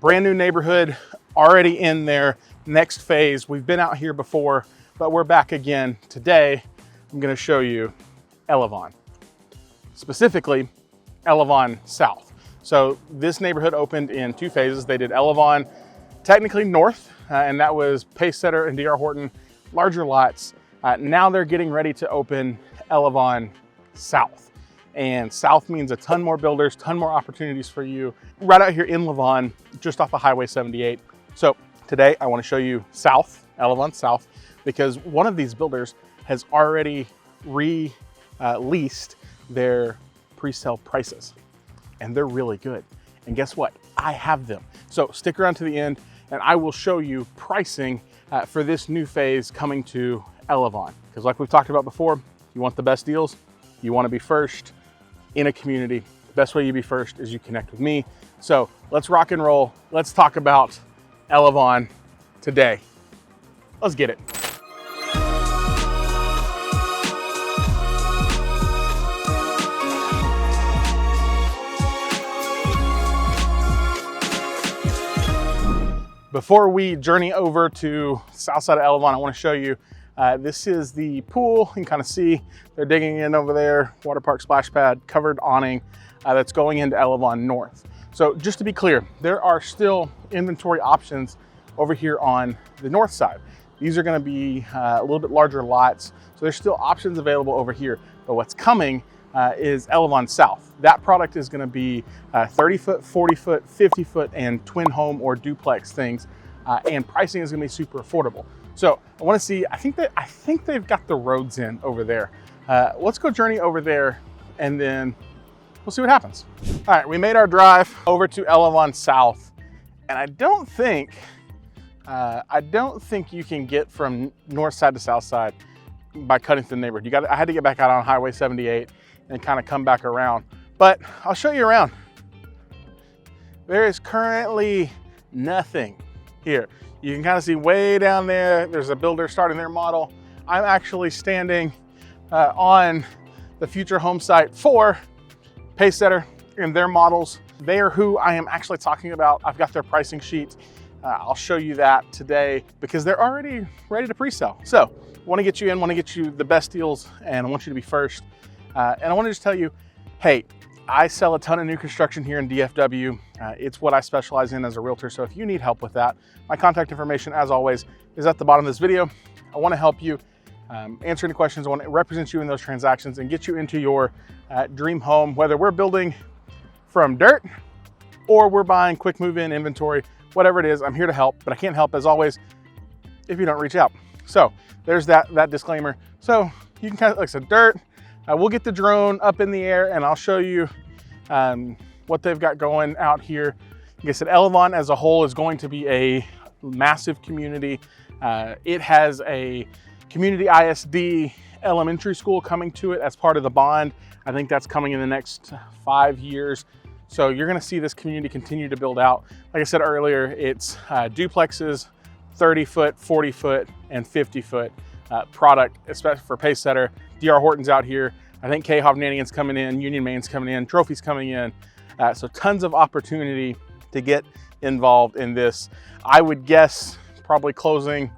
brand new neighborhood, already in their next phase. We've been out here before, but we're back again. Today, I'm gonna show you Elevon. Specifically, Elevon South. So this neighborhood opened in 2 phases. They did Elevon technically north, and that was Pacesetter and DR Horton, larger lots. Now they're getting ready to open Elevon South. And South means a ton more builders, ton more opportunities for you. Right out here in Lavon, just off of Highway 78. So today I wanna show you South, Elevon South, because one of these builders has already released their pre-sale prices. And they're really good. And guess what? I have them. So stick around to the end and I will show you pricing for this new phase coming to Elevon. Because like we've talked about before, you want the best deals, you want to be first in a community. The best way you be first is you connect with me. So let's rock and roll. Let's talk about Elevon today. Let's get it. Before we journey over to south side of Elevon, I want to show you, this is the pool. You can kind of see they're digging in over there, water park splash pad, covered awning that's going into Elevon North. So just to be clear, there are still inventory options over here on the north side. These are going to be a little bit larger lots. So there's still options available over here, but what's coming is Elevon South. That product is gonna be 30 foot, 40 foot, 50 foot, and twin home or duplex things. And pricing is gonna be super affordable. So I wanna see, I think they've got the roads in over there. Let's go journey over there and then we'll see what happens. All right, we made our drive over to Elevon South. And I don't think you can get from north side to south side by cutting through the neighborhood. I had to get back out on Highway 78 and kind of come back around, but I'll show you around. There is currently nothing here. You can kind of see way down there, there's a builder starting their model. I'm actually standing on the future home site for Pacesetter and their models. They are who I am actually talking about. I've got their pricing sheet. I'll show you that today because they're already ready to pre-sell. So I want to get you in, want to get you the best deals, and I want you to be first. And I want to just tell you, hey, I sell a ton of new construction here in DFW. It's what I specialize in as a realtor. So if you need help with that, my contact information, as always, is at the bottom of this video. I want to help you answer any questions. I want to represent you in those transactions and get you into your dream home, whether we're building from dirt or we're buying quick move-in inventory, whatever it is, I'm here to help, but I can't help, as always, if you don't reach out. So there's that disclaimer. So you can kind of, like I said, dirt. We'll get the drone up in the air and I'll show you what they've got going out here. Like I said, Elevon as a whole is going to be a massive community. It has a community ISD elementary school coming to it as part of the bond. I think that's coming in the next 5 years. So you're gonna see this community continue to build out. Like I said earlier, it's duplexes, 30 foot, 40 foot, and 50 foot product, especially for Pacesetter. DR Horton's out here. I think K Hovnanian's coming in, Union Main's coming in, Trophy's coming in. So tons of opportunity to get involved in this. I would guess probably closing,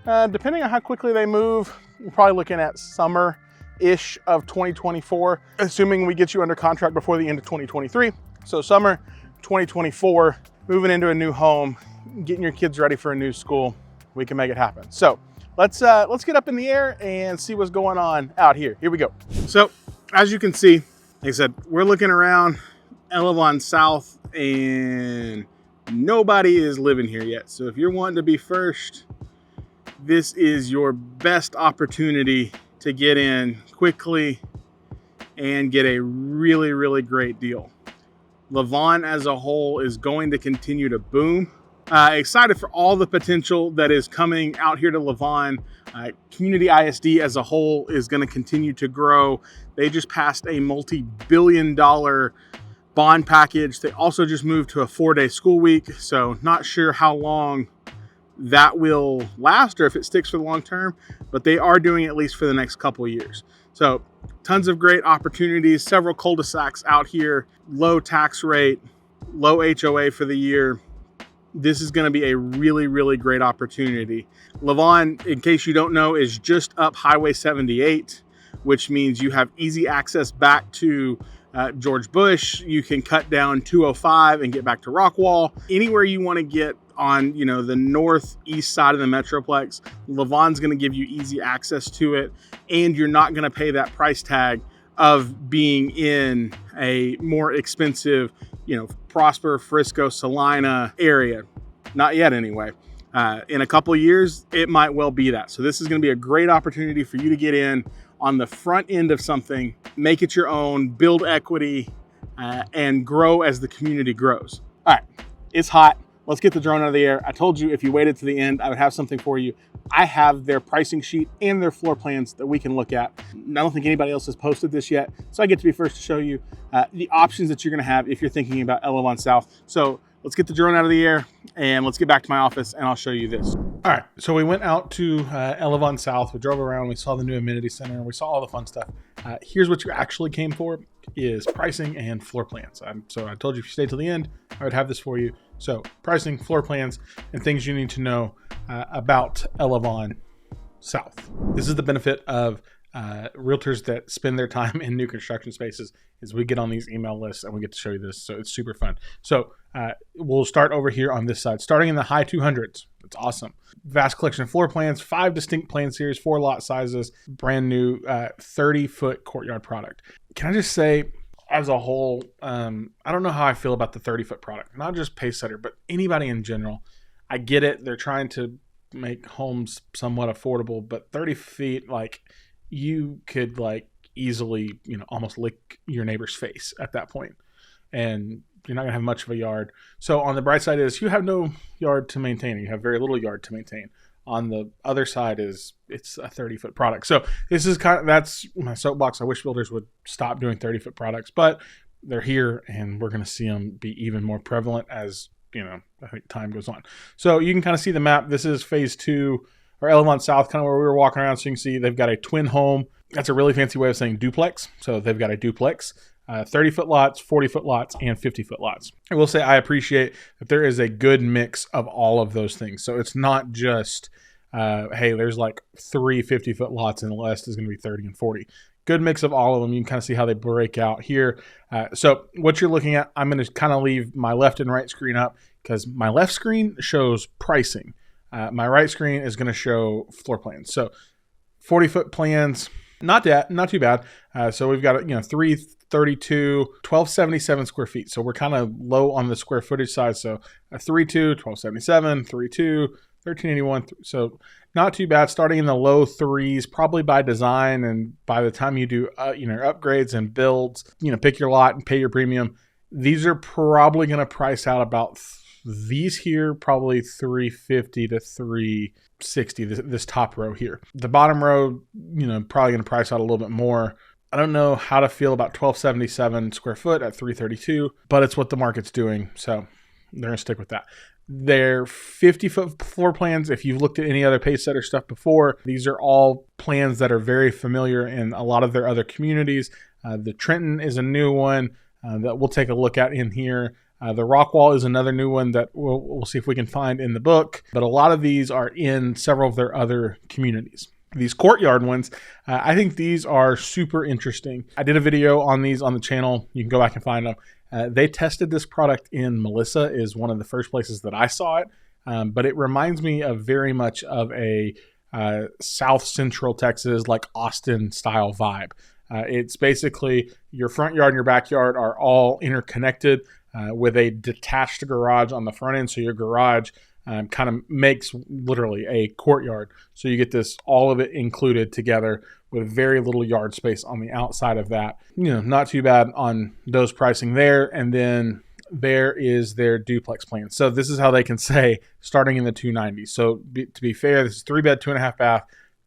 depending on how quickly they move, you're probably looking at summer-ish of 2024, assuming we get you under contract before the end of 2023. So summer 2024, moving into a new home, getting your kids ready for a new school, we can make it happen. So let's get up in the air and see what's going on out here. Here we go. So as you can see, like I said, we're looking around Elevon South and nobody is living here yet. So if you're wanting to be first, this is your best opportunity to get in quickly and get a really, really great deal. Lavon as a whole is going to continue to boom. Excited for all the potential that is coming out here to Lavon. Community ISD as a whole is going to continue to grow. They just passed a multi-billion-dollar bond package. They also just moved to a 4-day school week. So not sure how long that will last or if it sticks for the long term, but they are doing it at least for the next couple of years. So tons of great opportunities, several cul-de-sacs out here, low tax rate, low HOA for the year, this is going to be a really, really great opportunity. Lavon, in case you don't know, is just up Highway 78, which means you have easy access back to George Bush. You can cut down 205 and get back to Rockwall. Anywhere you want to get on, the northeast side of the metroplex, Lavon's going to give you easy access to it, and you're not going to pay that price tag of being in a more expensive, Prosper, Frisco, Salina area. Not yet, anyway. In a couple of years, it might well be that. So this is going to be a great opportunity for you to get in on the front end of something, make it your own, build equity, and grow as the community grows. All right, it's hot. Let's get the drone out of the air. I told you if you waited to the end, I would have something for you. I have their pricing sheet and their floor plans that we can look at. I don't think anybody else has posted this yet, so I get to be first to show you the options that you're gonna have if you're thinking about Elevon South. So let's get the drone out of the air and let's get back to my office and I'll show you this. All right, so we went out to Elevon South. We drove around, we saw the new amenity center, we saw all the fun stuff. Here's what you actually came for, is pricing and floor plans. So I told you if you stayed till the end, I would have this for you. So pricing, floor plans, and things you need to know about Elevon South. This is the benefit of realtors that spend their time in new construction spaces, is we get on these email lists and we get to show you this. So it's super fun. So we'll start over here on this side, starting in the high 200s. It's awesome. Vast collection of floor plans, 5 distinct plan series, 4 lot sizes, brand new 30-foot courtyard product. Can I just say, as a whole, I don't know how I feel about the 30-foot product. Not just Pacesetter, but anybody in general. I get it. They're trying to make homes somewhat affordable, but 30 feet, you could easily, almost lick your neighbor's face at that point. And you're not gonna have much of a yard. So on the bright side is you have no yard to maintain. You have very little yard to maintain. On the other side is it's a 30-foot product. So this is that's my soapbox. I wish builders would stop doing 30-foot products, but they're here and we're going to see them be even more prevalent as, I think time goes on. So you can kind of see the map. This is phase 2 or Elevon South, kind of where we were walking around. So you can see they've got a twin home. That's a really fancy way of saying duplex. So they've got a duplex. 30-foot lots, 40-foot lots, and 50-foot lots. I will say I appreciate that there is a good mix of all of those things. So it's not just, hey, there's 3 50-foot lots and the rest is going to be 30 and 40. Good mix of all of them. You can kind of see how they break out here. So what you're looking at, I'm going to kind of leave my left and right screen up because my left screen shows pricing. My right screen is going to show floor plans. So 40-foot plans, not too bad. So we've got 332, 1277 square feet. So we're kind of low on the square footage side. So a 32, 1277, 32, 1381. So not too bad. Starting in the low threes, probably by design. And by the time you do, upgrades and builds, pick your lot and pay your premium. These are probably going to price out about these here, probably 350 to 360, this top row here. The bottom row, probably going to price out a little bit more. I don't know how to feel about 1277 square foot at 332, but it's what the market's doing. So they're going to stick with that. Their 50-foot floor plans, if you've looked at any other Pacesetter stuff before, these are all plans that are very familiar in a lot of their other communities. The Trenton is a new one that we'll take a look at in here. The Rockwall is another new one that we'll see if we can find in the book. But a lot of these are in several of their other communities. These courtyard ones, I think these are super interesting. I did a video on these on the channel. You can go back and find them. They tested this product in Melissa, is one of the first places that I saw it. But it reminds me of very much of a South Central Texas, Austin style vibe. It's basically your front yard and your backyard are all interconnected with a detached garage on the front end. So your garage kind of makes literally a courtyard. So you get this, all of it included together with very little yard space on the outside of that. Not too bad on those pricing there. And then there is their duplex plan. So this is how they can say starting in the 290s. So to be fair, this is 3-bed, 2.5 bath,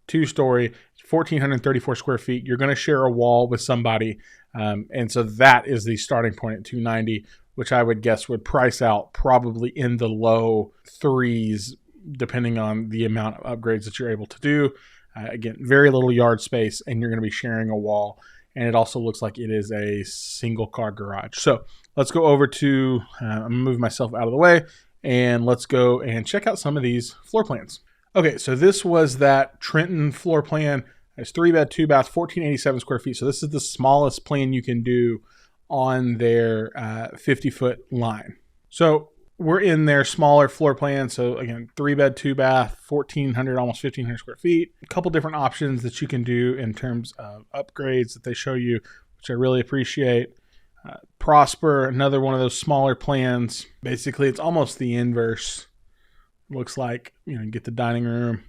2-story, 1,434 square feet. You're going to share a wall with somebody. And so that is the starting point at 290, which I would guess would price out probably in the low threes, depending on the amount of upgrades that you're able to do. Again, very little yard space, and you're going to be sharing a wall. And it also looks like it is a single car garage. So let's go over to, I'm going to move myself out of the way and let's go and check out some of these floor plans. Okay, so this was that Trenton floor plan. It's 3-bed, 2-bath, 1,487 square feet. So this is the smallest plan you can do on their 50-foot line. So we're in their smaller floor plan. So again, 3-bed, 2-bath, 1,400, almost 1,500 square feet. A couple different options that you can do in terms of upgrades that they show you, which I really appreciate. Prosper, another one of those smaller plans. Basically, it's almost the inverse. Looks like, you get the dining room.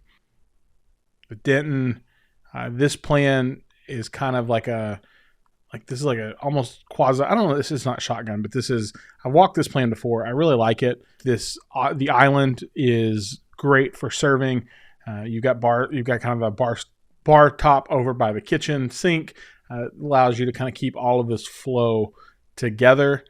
The Denton, this plan is kind of this is like a almost quasi, I don't know, this is not shotgun, but I've walked this plan before. I really like it. The island is great for serving. You've got kind of a bar top over by the kitchen sink. Allows you to kind of keep all of this flow together.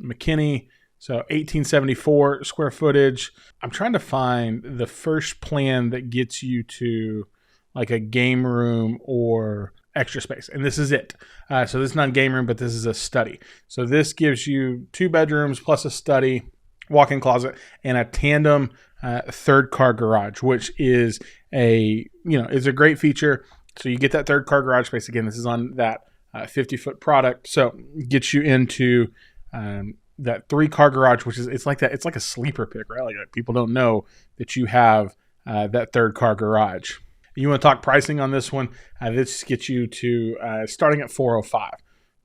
McKinney, so 1874 square footage. I'm trying to find the first plan that gets you to like a game room or extra space. And this is it. So this is not a game room, but this is a study. So this gives you 2 bedrooms plus a study, walk-in closet, and a tandem third car garage, which is is a great feature. So you get that third car garage space. Again, this is on that 50-foot product. So it gets you into that 3-car garage, which is, it's like a sleeper pick, right? Like people don't know that you have that third car garage. You want to talk pricing on this one? This gets you to starting at $405,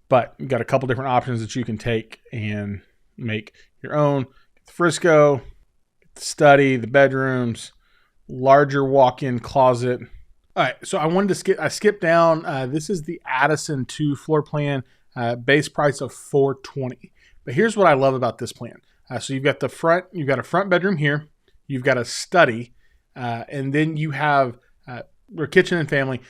but you've got a couple different options that you can take and make your own. The Frisco, the study, the bedrooms, larger walk-in closet. All right, so I skipped down. This is the Addison 2 floor plan, base price of $420. But here's what I love about this plan. So you've got a front bedroom here, you've got a study, and then you have a kitchen and family,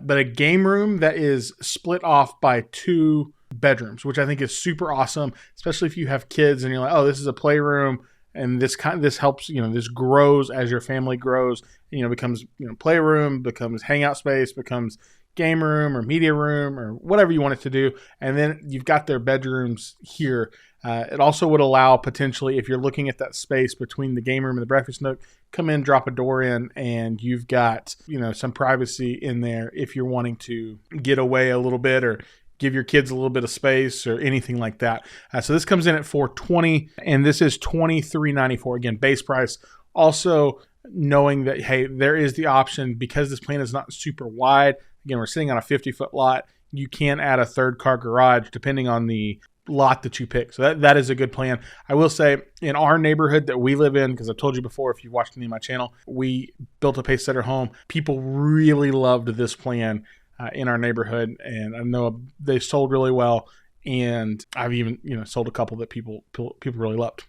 but a game room that is split off by 2 bedrooms, which I think is super awesome, especially if you have kids and you're like, oh, this is a playroom. And this helps, this grows as your family grows, becomes, playroom, becomes hangout space, becomes game room or media room or whatever you want it to do. And then you've got their bedrooms here. It also would allow potentially, if you're looking at that space between the game room and the breakfast nook, come in, drop a door in, and you've got, some privacy in there if you're wanting to get away a little bit or give your kids a little bit of space or anything like that. So this comes in at $420, and this is $23.94. Again, base price. Also knowing that, hey, there is the option, because this plan is not super wide. Again, we're sitting on a 50-foot lot. You can add a third car garage depending on the lot that you pick. So that is a good plan. I will say, in our neighborhood that we live in, because I've told you before, if you've watched any of my channel, we built a pace-setter home. People really loved this plan in our neighborhood, and I know they sold really well, and I've even sold a couple that people really loved.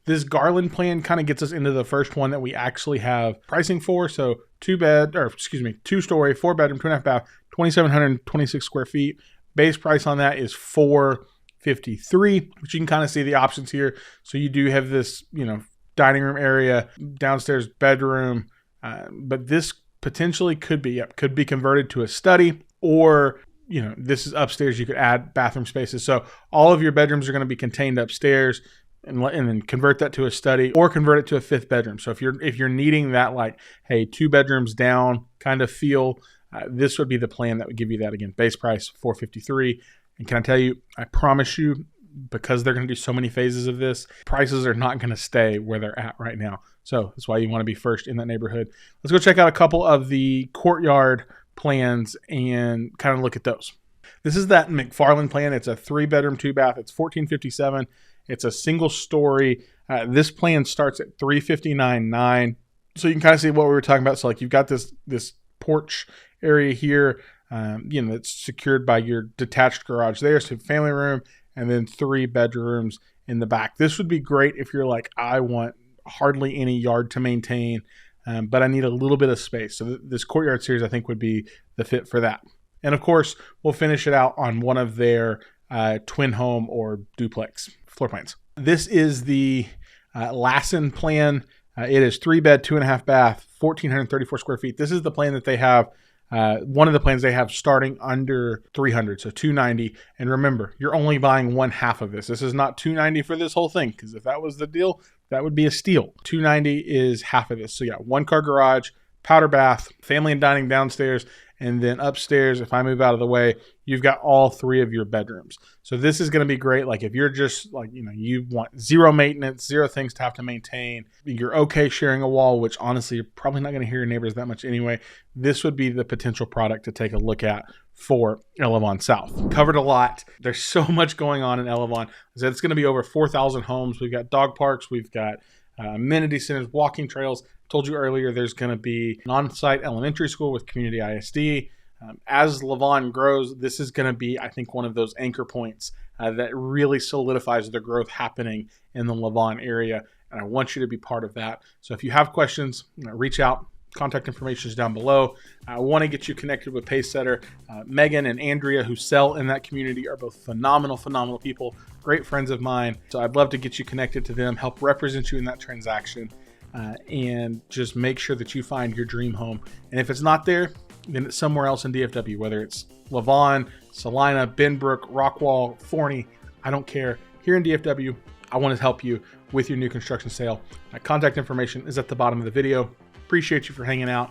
This Garland plan kind of gets us into the first one that we actually have pricing for. So 2-story, 4-bedroom, 2.5 bath, 2,726 square feet. Base price on that is $453, which you can kind of see the options here. So you do have this dining room area, downstairs bedroom, but this potentially could be converted to a study, or this is upstairs. You could add bathroom spaces. So all of your bedrooms are going to be contained upstairs, and then convert that to a study or convert it to a 5th bedroom. So if you're needing that, like, hey, 2 bedrooms down kind of feel, this would be the plan that would give you that. Again, base price $453. And can I tell you, I promise you, because they're going to do so many phases of this, prices are not going to stay where they're at right now. So that's why you want to be first in that neighborhood. Let's go check out a couple of the courtyard plans and kind of look at those. This is that McFarland plan. It's a 3-bedroom, 2-bath. It's $1,457. It's a single story. This plan starts at $359,900. So you can kind of see what we were talking about. So like you've got this porch area here, that's secured by your detached garage there. So family room, and then 3 bedrooms in the back. This would be great if you're like, I want hardly any yard to maintain, but I need a little bit of space. So this courtyard series, I think, would be the fit for that. And of course, we'll finish it out on one of their twin home or duplex floor plans. This is the Lassen plan. It is 3-bed, 2.5 bath, 1,434 square feet. This is the plan that they have. One of the plans they have starting under $300, so $290. And remember, you're only buying one half of this. This is not $290 for this whole thing, because if that was the deal, that would be a steal. $290 is half of this. So yeah, 1-car garage, powder bath, family and dining downstairs, and then upstairs, if I move out of the way, you've got all 3 of your bedrooms. So this is going to be great. Like if you're just like, you want zero maintenance, 0 things to have to maintain, you're okay sharing a wall, which honestly, you're probably not going to hear your neighbors that much anyway. This would be the potential product to take a look at for Elevon South. Covered a lot. There's so much going on in Elevon. So it's going to be over 4,000 homes. We've got dog parks. We've got amenity centers, walking trails. Told you earlier, there's going to be an on-site elementary school with community ISD. As Lavon grows, this is going to be, I think, one of those anchor points that really solidifies the growth happening in the Lavon area. And I want you to be part of that. So if you have questions, reach out. Contact information is down below. I want to get you connected with Pacesetter. Megan and Andrea, who sell in that community, are both phenomenal people, great friends of mine. So I'd love to get you connected to them, help represent you in that transaction. And just make sure that you find your dream home. And if it's not there, then it's somewhere else in DFW, whether it's Lavon, Salina, Benbrook, Rockwall, Forney, I don't care. Here in DFW, I want to help you with your new construction sale. My contact information is at the bottom of the video. Appreciate you for hanging out.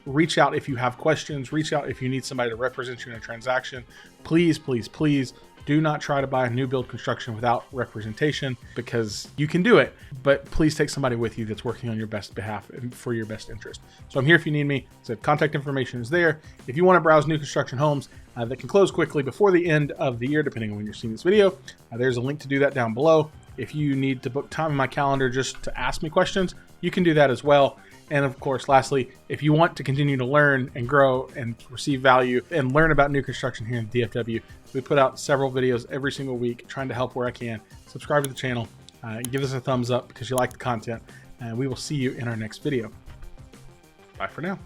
Reach out if you have questions. Reach out if you need somebody to represent you in a transaction. Please, please, please do not try to buy a new build construction without representation, because you can do it, but please take somebody with you that's working on your best behalf and for your best interest. So I'm here if you need me. So contact information is there. If you want to browse new construction homes that can close quickly before the end of the year, depending on when you're seeing this video, there's a link to do that down below. If you need to book time in my calendar just to ask me questions, you can do that as well. And of course, lastly, if you want to continue to learn and grow and receive value and learn about new construction here in DFW, we put out several videos every single week trying to help where I can. Subscribe to the channel, give us a thumbs up because you like the content, and we will see you in our next video. Bye for now.